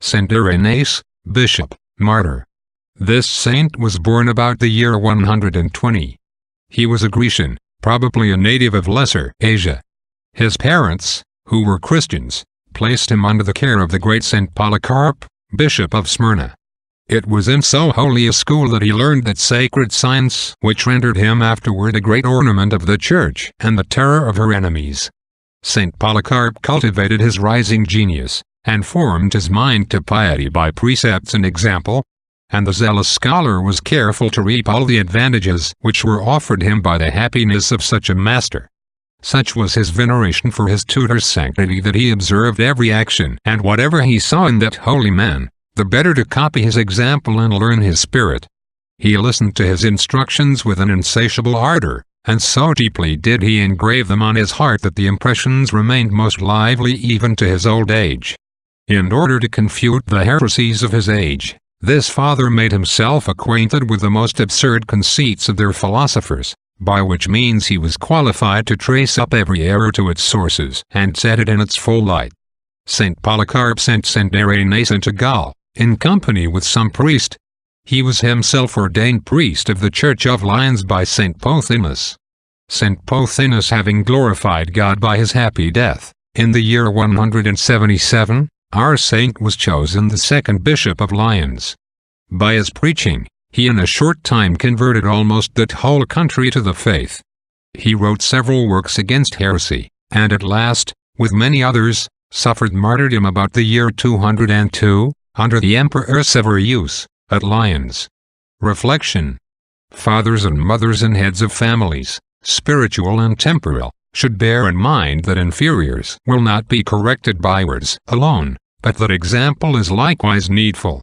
Saint Irenaeus, Bishop, Martyr. This saint was born about the year 120. He was a Grecian, probably a native of Lesser Asia. His parents, who were Christians, placed him under the care of the great Saint Polycarp, Bishop of Smyrna. It was in so holy a school that he learned that sacred science which rendered him afterward a great ornament of the Church and the terror of her enemies. Saint Polycarp cultivated his rising genius, and formed his mind to piety by precepts and example, and the zealous scholar was careful to reap all the advantages which were offered him by the happiness of such a master. Such was his veneration for his tutor's sanctity that he observed every action and whatever he saw in that holy man, the better to copy his example and learn his spirit. He listened to his instructions with an insatiable ardor, and so deeply did he engrave them on his heart that the impressions remained most lively even to his old age. In order to confute the heresies of his age, this father made himself acquainted with the most absurd conceits of their philosophers, by which means he was qualified to trace up every error to its sources and set it in its full light. Saint Polycarp sent Saint Irenaeus into Gaul, in company with some priest. He was himself ordained priest of the Church of Lyons by Saint Pothinus. Saint Pothinus, having glorified God by his happy death, in the year 177, our saint was chosen the second bishop of Lyons. By his preaching, he in a short time converted almost that whole country to the faith. He wrote several works against heresy, and at last, with many others, suffered martyrdom about the year 202, under the Emperor Severus, at Lyons. Reflection. Fathers and mothers and heads of families, spiritual and temporal, should bear in mind that inferiors will not be corrected by words alone, but that example is likewise needful.